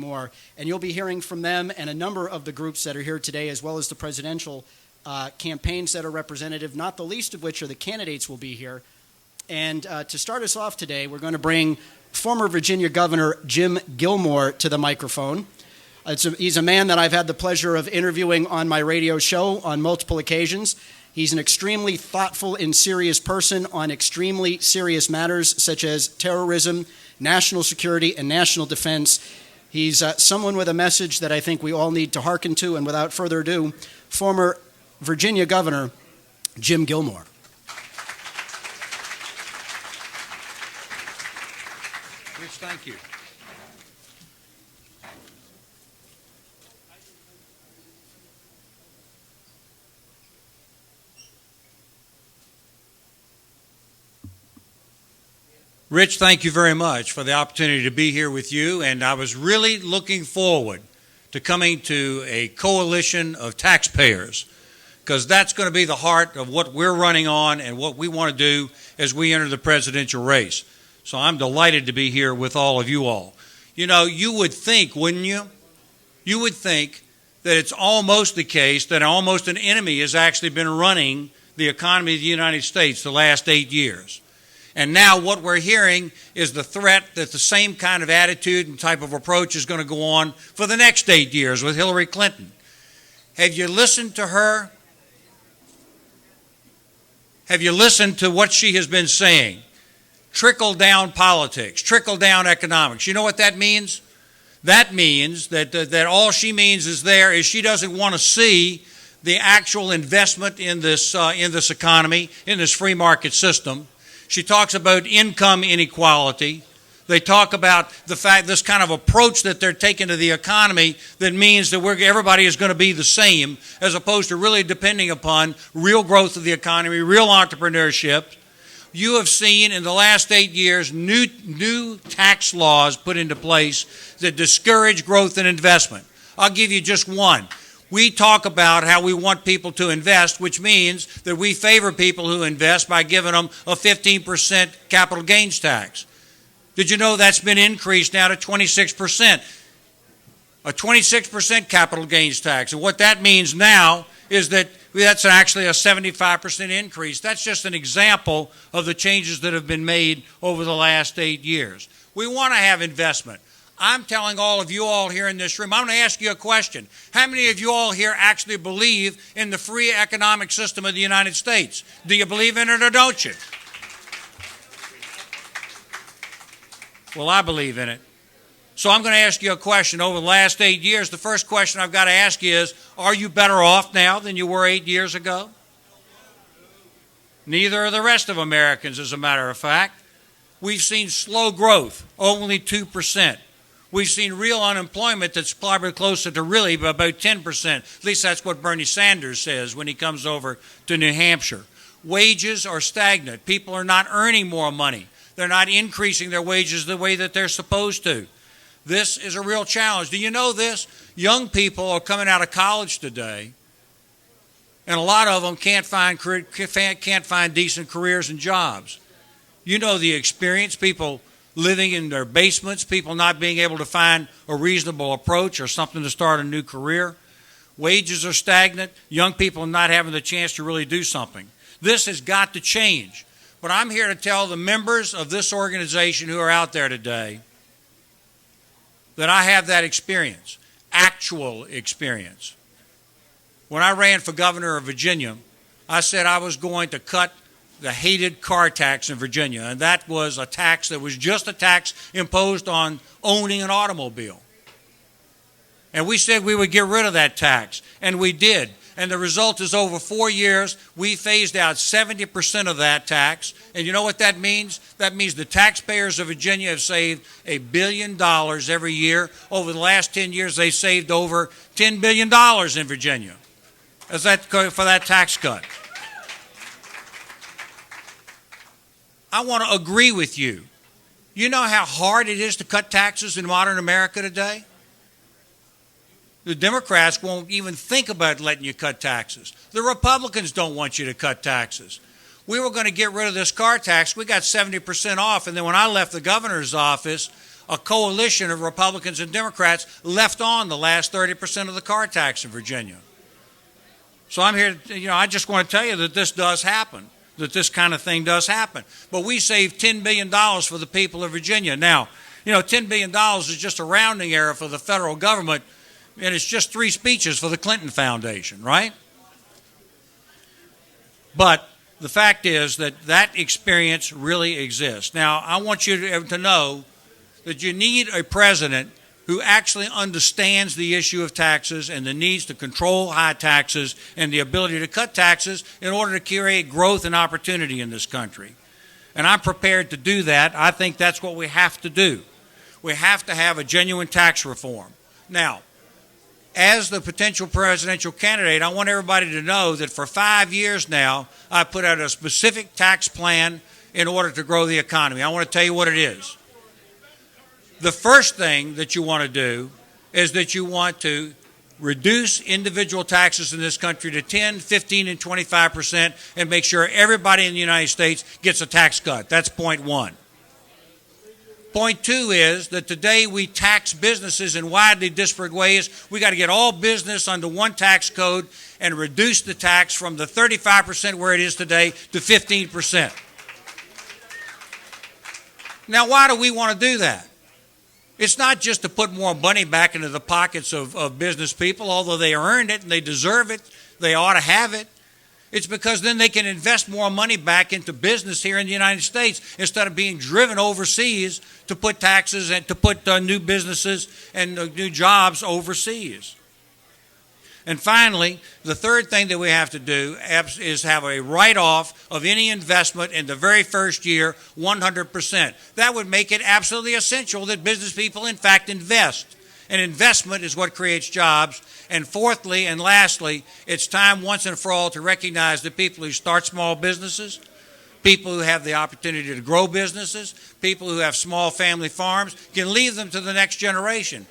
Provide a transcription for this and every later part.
more. And you'll be hearing from them and a number of the groups that are here today, as well as the presidential campaigns that are representative, not the least of which are the candidates will be here. And to start us off today, we're going to bring former Virginia Governor Jim Gilmore to the microphone. He's a man that I've had the pleasure of interviewing on my radio show on multiple occasions. He's an extremely thoughtful and serious person on extremely serious matters such as terrorism, national security, and national defense. He's someone with a message that I think we all need to hearken to. And without further ado, former Virginia Governor Jim Gilmore. Rich, thank you. Rich, thank you very much for the opportunity to be here with you, and I was really looking forward to coming to a coalition of taxpayers, because that's going to be the heart of what we're running on and what we want to do as we enter the presidential race. So I'm delighted to be here with all of you all. You know, you would think, wouldn't you? You would think that it's almost the case that almost an enemy has actually been running the economy of the United States the last 8 years. And now what we're hearing is the threat that the same kind of attitude and type of approach is going to go on for the next 8 years with Hillary Clinton. Have you listened to her? Have you listened to what she has been saying? Trickle-down politics, trickle-down economics. You know what that means? That means that all she means is she doesn't want to see the actual investment in this economy, in this free market system. She talks about income inequality. They talk about the fact, this kind of approach that they're taking to the economy that means that everybody is going to be the same, as opposed to really depending upon real growth of the economy, real entrepreneurship. You have seen in the last 8 years new tax laws put into place that discourage growth and investment. I'll give you just one. We talk about how we want people to invest, which means that we favor people who invest by giving them a 15% capital gains tax. Did you know that's been increased now to 26%? A 26% capital gains tax. And what that means now is that that's actually a 75% increase. That's just an example of the changes that have been made over the last 8 years. We want to have investment. I'm telling all of you all here in this room, I'm going to ask you a question. How many of you all here actually believe in the free economic system of the United States? Do you believe in it or don't you? Well, I believe in it. So I'm going to ask you a question. Over the last 8 years, the first question I've got to ask you is, are you better off now than you were 8 years ago? Neither are the rest of Americans, as a matter of fact. We've seen slow growth, only 2%. We've seen real unemployment that's probably closer to really about 10%. At least that's what Bernie Sanders says when he comes over to New Hampshire. Wages are stagnant. People are not earning more money. They're not increasing their wages the way that they're supposed to. This is a real challenge. Do you know this? Young people are coming out of college today, and a lot of them can't find decent careers and jobs. You know the experience, people living in their basements, people not being able to find a reasonable approach or something to start a new career. Wages are stagnant. Young people not having the chance to really do something. This has got to change. But I'm here to tell the members of this organization who are out there today that I have that experience, actual experience. When I ran for governor of Virginia, I said I was going to cut the hated car tax in Virginia, and that was a tax that was just a tax imposed on owning an automobile. And we said we would get rid of that tax, and we did. And the result is over 4 years, we phased out 70% of that tax. And you know what that means? That means the taxpayers of Virginia have saved $1 billion every year. Over the last 10 years, they saved over $10 billion in Virginia for that tax cut. I want to agree with you. You know how hard it is to cut taxes in modern America today? The Democrats won't even think about letting you cut taxes. The Republicans don't want you to cut taxes. We were going to get rid of this car tax. We got 70% off, and then when I left the governor's office, a coalition of Republicans and Democrats left on the last 30% of the car tax in Virginia. So I'm here, I just want to tell you that this does happen, that this kind of thing does happen. But we saved $10 billion for the people of Virginia. Now, $10 billion is just a rounding error for the federal government, and it's just 3 speeches for the Clinton Foundation, right? But the fact is that experience really exists. Now, I want you to know that you need a president who actually understands the issue of taxes and the needs to control high taxes and the ability to cut taxes in order to create growth and opportunity in this country. And I'm prepared to do that. I think that's what we have to do. We have to have a genuine tax reform. Now, as the potential presidential candidate, I want everybody to know that for 5 years now, I put out a specific tax plan in order to grow the economy. I want to tell you what it is. The first thing that you want to do is that you want to reduce individual taxes in this country to 10, 15, and 25% and make sure everybody in the United States gets a tax cut. That's point one. Point two is that today we tax businesses in widely disparate ways. We got to get all business under one tax code and reduce the tax from the 35% where it is today to 15%. Now, why do we want to do that? It's not just to put more money back into the pockets of business people, although they earned it and they deserve it, they ought to have it. It's because then they can invest more money back into business here in the United States instead of being driven overseas to put taxes and to put new businesses and new jobs overseas. And finally, the third thing that we have to do is have a write-off of any investment in the very first year, 100%. That would make it absolutely essential that business people, in fact, invest. And investment is what creates jobs. And fourthly and lastly, it's time once and for all to recognize that people who start small businesses, people who have the opportunity to grow businesses, people who have small family farms, can leave them to the next generation.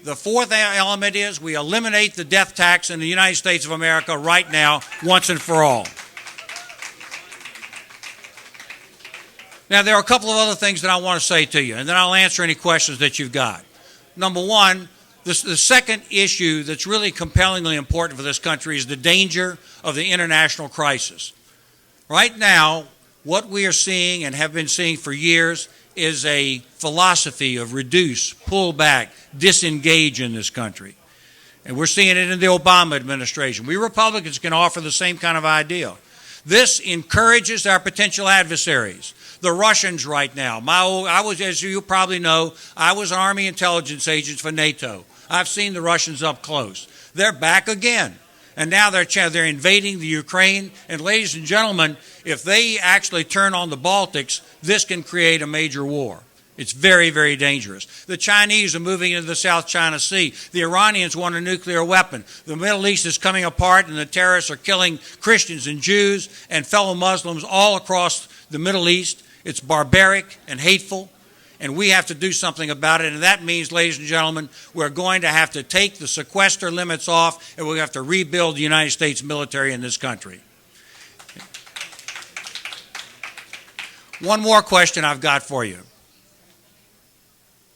The fourth element is we eliminate the death tax in the United States of America right now, once and for all. Now, there are a couple of other things that I want to say to you, and then I'll answer any questions that you've got. Number one, the second issue that's really compellingly important for this country is the danger of the international crisis. Right now, what we are seeing and have been seeing for years is a philosophy of reduce, pull back, disengage in this country. And we're seeing it in the Obama administration. We Republicans can offer the same kind of idea. This encourages our potential adversaries. The Russians right now. As you probably know, I was an Army intelligence agent for NATO. I've seen the Russians up close. They're back again. And now they're invading the Ukraine. And ladies and gentlemen, if they actually turn on the Baltics, this can create a major war. It's very, very dangerous. The Chinese are moving into the South China Sea. The Iranians want a nuclear weapon. The Middle East is coming apart, and the terrorists are killing Christians and Jews and fellow Muslims all across the Middle East. It's barbaric and hateful, and we have to do something about it. And that means, ladies and gentlemen, we're going to have to take the sequester limits off, and we have to rebuild the United States military in this country. One more question I've got for you.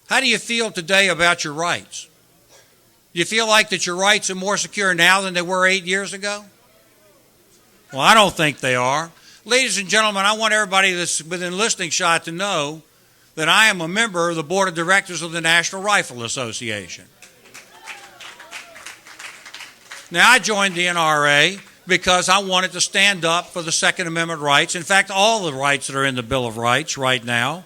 How do you feel today about your rights? Do you feel like that your rights are more secure now than they were 8 years ago? Well, I don't think they are. Ladies and gentlemen, I want everybody that's within listening shot to know that I am a member of the Board of Directors of the National Rifle Association. Now, I joined the NRA because I wanted to stand up for the Second Amendment rights. In fact, all the rights that are in the Bill of Rights right now.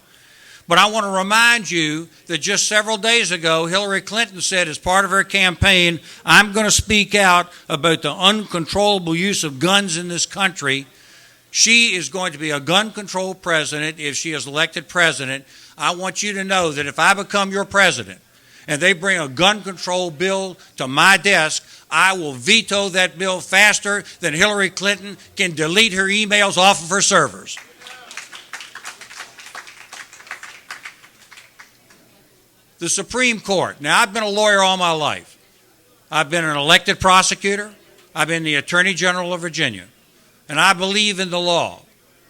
But I want to remind you that just several days ago, Hillary Clinton said as part of her campaign, I'm going to speak out about the uncontrollable use of guns in this country. She is going to be a gun control president if she is elected president. I want you to know that if I become your president and they bring a gun control bill to my desk, I will veto that bill faster than Hillary Clinton can delete her emails off of her servers. The Supreme Court. Now, I've been a lawyer all my life. I've been an elected prosecutor. I've been the Attorney General of Virginia. And I believe in the law.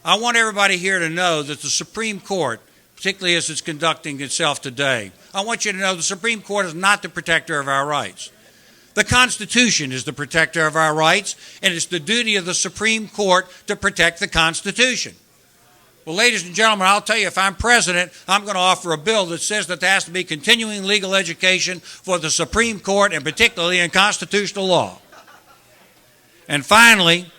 I want everybody here to know that the Supreme Court particularly as it's conducting itself today. I want you to know the Supreme Court is not the protector of our rights. The Constitution is the protector of our rights, and it's the duty of the Supreme Court to protect the Constitution. Well, ladies and gentlemen, I'll tell you, if I'm president, I'm going to offer a bill that says that there has to be continuing legal education for the Supreme Court, and particularly in constitutional law. And finally,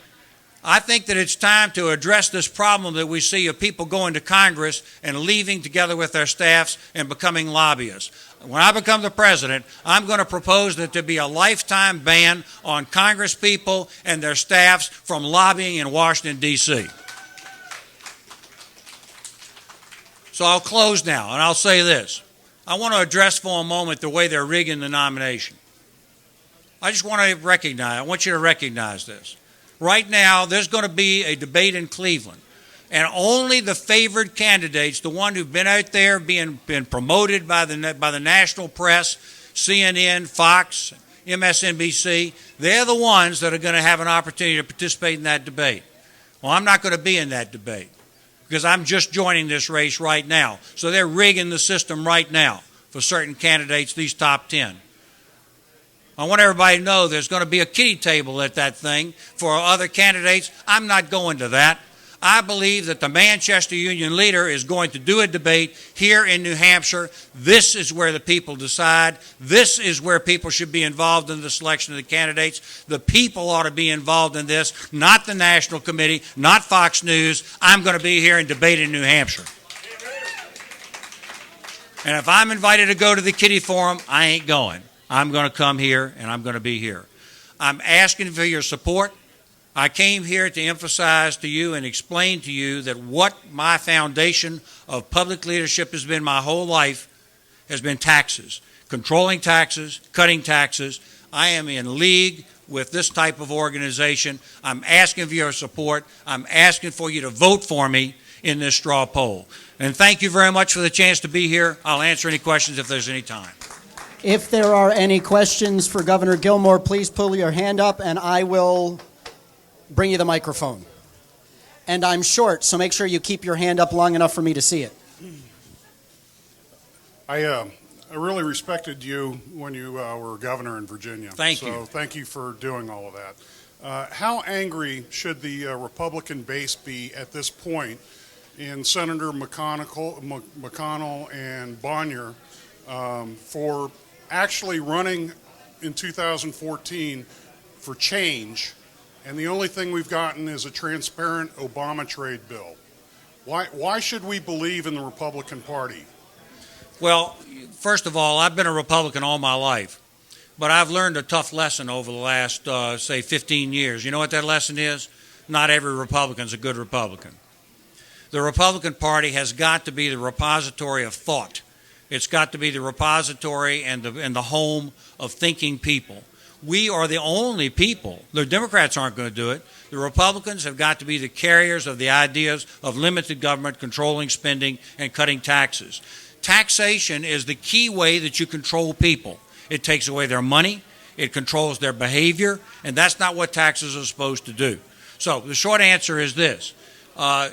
I think that it's time to address this problem that we see of people going to Congress and leaving together with their staffs and becoming lobbyists. When I become the president, I'm going to propose that there be a lifetime ban on Congress people and their staffs from lobbying in Washington, D.C. So I'll close now, and I'll say this. I want to address for a moment the way they're rigging the nomination. I just want I want you to recognize this. Right now, there's going to be a debate in Cleveland, and only the favored candidates, the ones who've been out there been promoted by the national press, CNN, Fox, MSNBC, they're the ones that are going to have an opportunity to participate in that debate. Well, I'm not going to be in that debate because I'm just joining this race right now. So they're rigging the system right now for certain candidates, these top 10. I want everybody to know there's going to be a kiddie table at that thing for other candidates. I'm not going to that. I believe that the Manchester Union leader is going to do a debate here in New Hampshire. This is where the people decide. This is where people should be involved in the selection of the candidates. The people ought to be involved in this, not the National Committee, not Fox News. I'm going to be here and debate in New Hampshire. And if I'm invited to go to the kiddie forum, I ain't going. I'm going to come here, and I'm going to be here. I'm asking for your support. I came here to emphasize to you and explain to you that what my foundation of public leadership has been my whole life has been taxes, controlling taxes, cutting taxes. I am in league with this type of organization. I'm asking for your support. I'm asking for you to vote for me in this straw poll. And thank you very much for the chance to be here. I'll answer any questions if there's any time. If there are any questions for Governor Gilmore, please pull your hand up and I will bring you the microphone. And I'm short, so make sure you keep your hand up long enough for me to see it. I really respected you when you were governor in Virginia. Thank you. So thank you for doing all of that. How angry should the Republican base be at this point in Senator McConnell and Bonnier for actually running in 2014 for change, and the only thing we've gotten is a transparent Obama trade bill? Why should we believe in the Republican Party? Well, first of all, I've been a Republican all my life, but I've learned a tough lesson over the last, say, 15 years. You know what that lesson is? Not every Republican's a good Republican. The Republican Party has got to be the repository of thought. It's got to be the repository and the home of thinking people. We are the only people. The Democrats aren't going to do it. The Republicans have got to be the carriers of the ideas of limited government, controlling spending, and cutting taxes. Taxation is the key way that you control people. It takes away their money, it controls their behavior, and that's not what taxes are supposed to do. So the short answer is this. I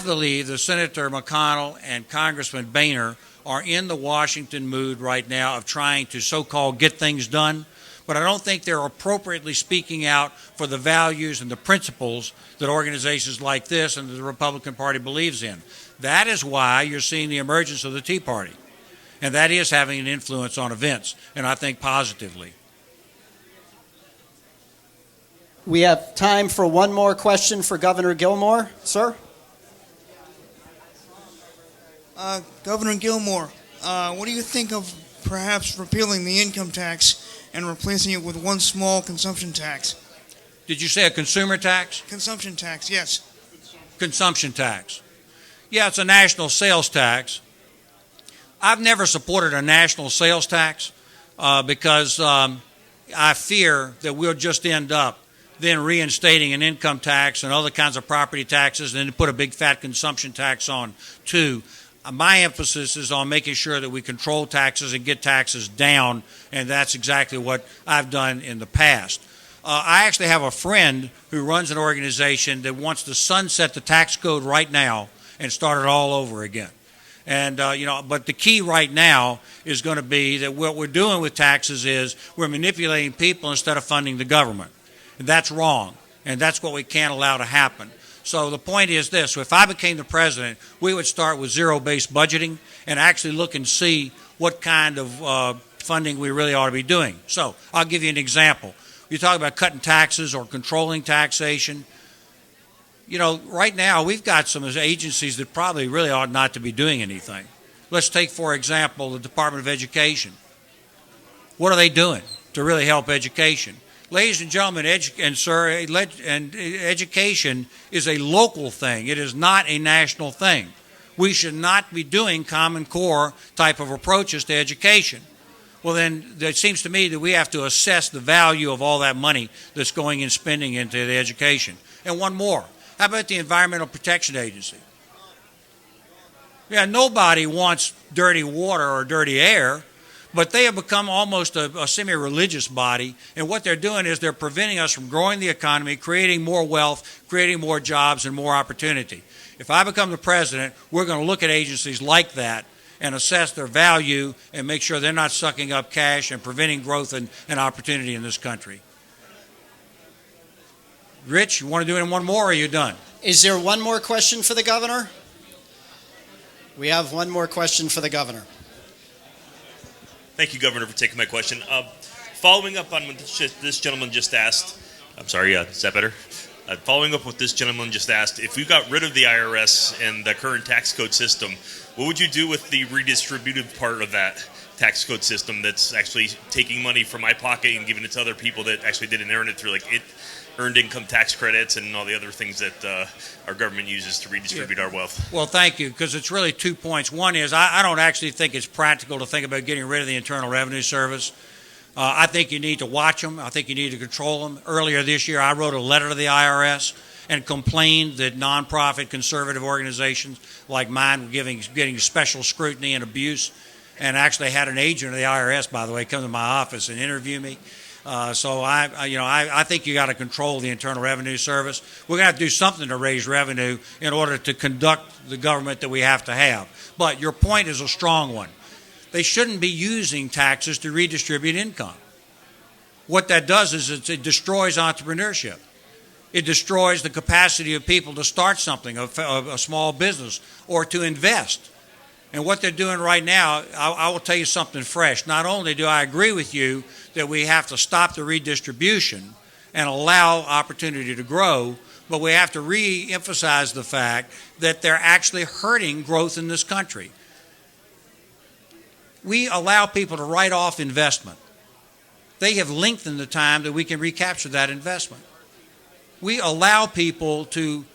believe that Senator McConnell and Congressman Boehner are in the Washington mood right now of trying to so-called get things done, but I don't think they're appropriately speaking out for the values and the principles that organizations like this and the Republican Party believes in. That is why you're seeing the emergence of the Tea Party, and that is having an influence on events, and I think positively. We have time for one more question for Governor Gilmore. Sir? Governor Gilmore, what do you think of perhaps repealing the income tax and replacing it with one small consumption tax? Did you say a consumer tax? Consumption tax, yes. Consumption tax. Yeah, it's a national sales tax. I've never supported a national sales tax because I fear that we'll just end up then reinstating an income tax and other kinds of property taxes and then put a big fat consumption tax on too. My emphasis is on making sure that we control taxes and get taxes down, and that's exactly what I've done in the past. I actually have a friend who runs an organization that wants to sunset the tax code right now and start it all over again. And, but the key right now is going to be that what we're doing with taxes is we're manipulating people instead of funding the government. And that's wrong. And that's what we can't allow to happen. So the point is this: if I became the president, we would start with zero-based budgeting and actually look and see what kind of funding we really ought to be doing. So I'll give you an example. You talk about cutting taxes or controlling taxation. Right now we've got some agencies that probably really ought not to be doing anything. Let's take, for example, the Department of Education. What are they doing to really help education? Ladies and gentlemen, education is a local thing. It is not a national thing. We should not be doing Common Core type of approaches to education. Well, then it seems to me that we have to assess the value of all that money that's going and spending into the education. And one more. How about the Environmental Protection Agency? Yeah, nobody wants dirty water or dirty air, but they have become almost a semi-religious body, and what they're doing is they're preventing us from growing the economy, creating more wealth, creating more jobs and more opportunity. If I become the president, we're going to look at agencies like that and assess their value and make sure they're not sucking up cash and preventing growth and opportunity in this country. Rich, you want to do it in one more, or are you done? Is there one more question for the governor? We have one more question for the governor. Thank you, Governor, for taking my question. Following up on what this gentleman just asked, I'm sorry, is that better? Following up what this gentleman just asked, if we got rid of the IRS and the current tax code system, what would you do with the redistributive part of that tax code system that's actually taking money from my pocket and giving it to other people that actually didn't earn it through earned income tax credits and all the other things that our government uses to redistribute our wealth? Well, thank you, because it's really 2 points. One is I don't actually think it's practical to think about getting rid of the Internal Revenue Service. I think you need to watch them. I think you need to control them. Earlier this year, I wrote a letter to the IRS and complained that nonprofit conservative organizations like mine were getting special scrutiny and abuse, and actually had an agent of the IRS, by the way, come to my office and interview me. So I think you got to control the Internal Revenue Service. We're going to have to do something to raise revenue in order to conduct the government that we have to have. But your point is a strong one. They shouldn't be using taxes to redistribute income. What that does is it destroys entrepreneurship. It destroys the capacity of people to start something, a small business, or to invest. And what they're doing right now, I will tell you something fresh. Not only do I agree with you that we have to stop the redistribution and allow opportunity to grow, but we have to re-emphasize the fact that they're actually hurting growth in this country. We allow people to write off investment. They have lengthened the time that we can recapture that investment. We allow people to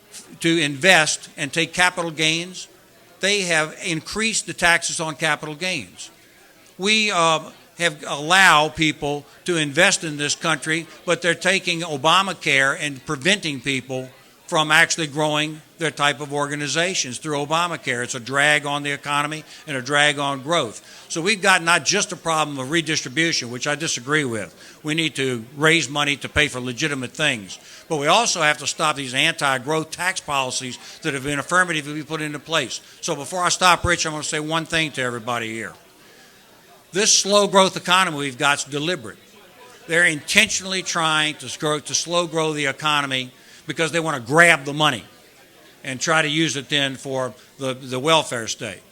invest and take capital gains. They have increased the taxes on capital gains. We have allowed people to invest in this country, but they're taking Obamacare and preventing people from actually growing their type of organizations through Obamacare. It's a drag on the economy and a drag on growth. So we've got not just a problem of redistribution, which I disagree with. We need to raise money to pay for legitimate things. But we also have to stop these anti-growth tax policies that have been affirmatively put into place. So before I stop, Rich, I'm going to say one thing to everybody here. This slow growth economy we've got is deliberate. They're intentionally trying to slow grow the economy because they want to grab the money and try to use it then for the welfare state.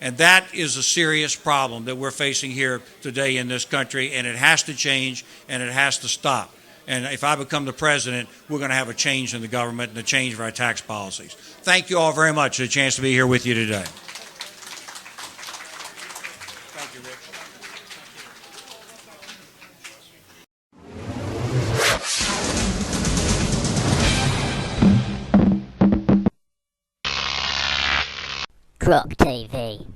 And that is a serious problem that we're facing here today in this country, and it has to change and it has to stop. And if I become the president, we're going to have a change in the government and a change of our tax policies. Thank you all very much for the chance to be here with you today. Thank you, Rick. Croc TV.